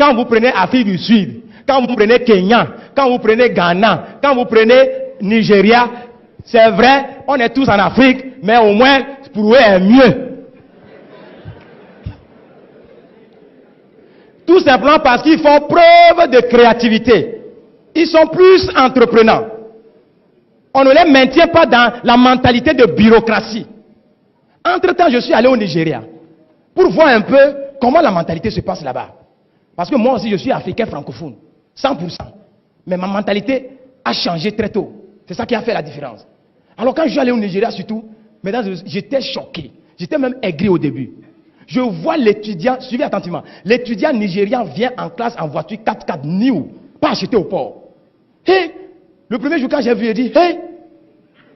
Quand vous prenez Afrique du Sud, quand vous prenez Kenya, quand vous prenez Ghana, quand vous prenez Nigeria, c'est vrai, on est tous en Afrique, mais au moins, pour eux, est mieux. Tout simplement parce qu'ils font preuve de créativité. Ils sont plus entreprenants. On ne les maintient pas dans la mentalité de bureaucratie. Entre-temps, je suis allé au Nigeria pour voir un peu comment la mentalité se passe là-bas. Parce que moi aussi, je suis africain francophone, 100%. Mais ma mentalité a changé très tôt. C'est ça qui a fait la différence. Alors quand je suis allé au Nigeria surtout, mesdames, j'étais choqué. J'étais même aigri au début. Je vois l'étudiant, suivez attentivement, l'étudiant nigérian vient en classe en voiture 4x4 new, pas acheté au port. Hey, le premier jour quand j'ai vu, il dit, hey,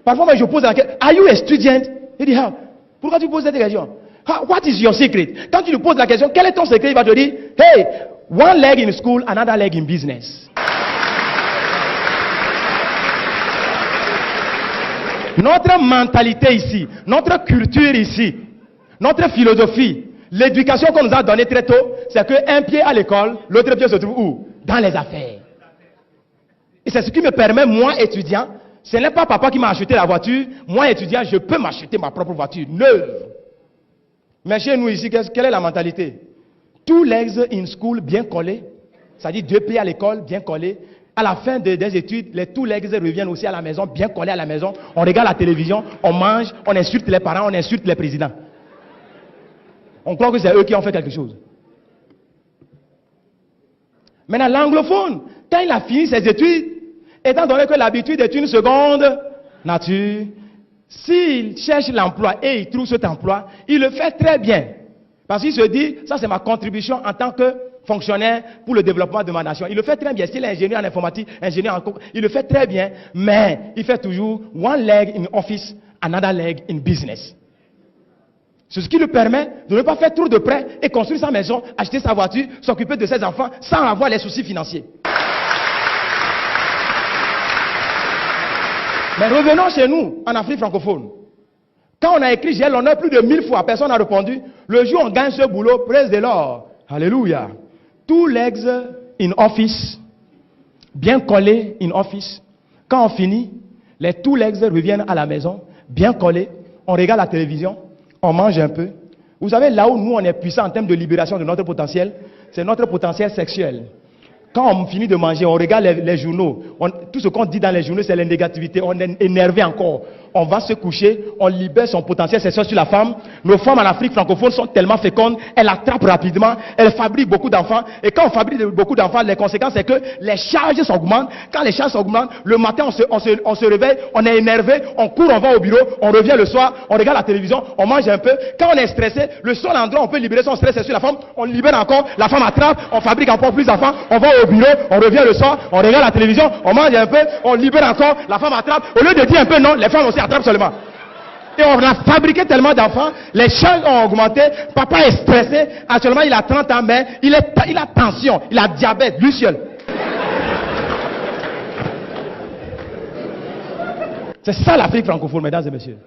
parfois moi je pose la question, are you a student? Il dit, ah, pourquoi tu poses cette question? What is your secret? Quand tu lui poses la question, quel est ton secret? Il va te dire, hey, one leg in school, another leg in business. Notre mentalité ici, notre culture ici, notre philosophie, l'éducation qu'on nous a donnée très tôt, c'est qu'un pied à l'école, l'autre pied se trouve où? Dans les affaires. Et c'est ce qui me permet, moi étudiant, ce n'est pas papa qui m'a acheté la voiture, moi étudiant, je peux m'acheter ma propre voiture, neuve. Mais chez nous ici, quelle est la mentalité? Two legs in school, bien collés, c'est-à-dire 2 pieds à l'école, bien collés. À la fin des études, les two legs reviennent aussi à la maison, bien collés à la maison. On regarde la télévision, on mange, on insulte les parents, on insulte les présidents. On croit que c'est eux qui ont fait quelque chose. Maintenant, l'anglophone, quand il a fini ses études, étant donné que l'habitude est une seconde nature, s'il cherche l'emploi et il trouve cet emploi, il le fait très bien. Parce qu'il se dit, ça c'est ma contribution en tant que fonctionnaire pour le développement de ma nation. Il le fait très bien. S'il est ingénieur en informatique, ingénieur en cours, il le fait très bien. Mais il fait toujours one leg in office, another leg in business. C'est ce qui lui permet de ne pas faire trop de prêts et construire sa maison, acheter sa voiture, s'occuper de ses enfants sans avoir les soucis financiers. Mais revenons chez nous, en Afrique francophone. Quand on a écrit j'ai l'honneur plus de 1000 fois, personne n'a répondu. Le jour où on gagne ce boulot, praise the Lord. Alléluia. Two legs in office, bien collés in office. Quand on finit, les two legs reviennent à la maison, bien collés. On regarde la télévision, on mange un peu. Vous savez, là où nous on est puissant en termes de libération de notre potentiel, c'est notre potentiel sexuel. Quand on finit de manger, on regarde les journaux. Tout ce qu'on dit dans les journaux, c'est la négativité. On est énervé encore. On va se coucher, on libère son potentiel sexuel sur la femme. Nos femmes en Afrique francophone sont tellement fécondes, elles attrapent rapidement, elles fabriquent beaucoup d'enfants. Et quand on fabrique beaucoup d'enfants, les conséquences, c'est que les charges s'augmentent. Quand les charges s'augmentent, le matin, on se réveille, on est énervé, on court, on va au bureau, on revient le soir, on regarde la télévision, on mange un peu. Quand on est stressé, le seul endroit où on peut libérer son stress, c'est sur la femme. On libère encore, la femme attrape, on fabrique encore plus d'enfants, on va au bureau, on revient le soir, on regarde la télévision, on mange un peu, on libère encore, la femme attrape. Au lieu de dire un peu non, les femmes aussi attrapent seulement. Et on a fabriqué tellement d'enfants, les charges ont augmenté, papa est stressé, actuellement il a 30 ans, mais il a tension, il a diabète, lui seul. C'est ça l'Afrique francophone, mesdames et messieurs.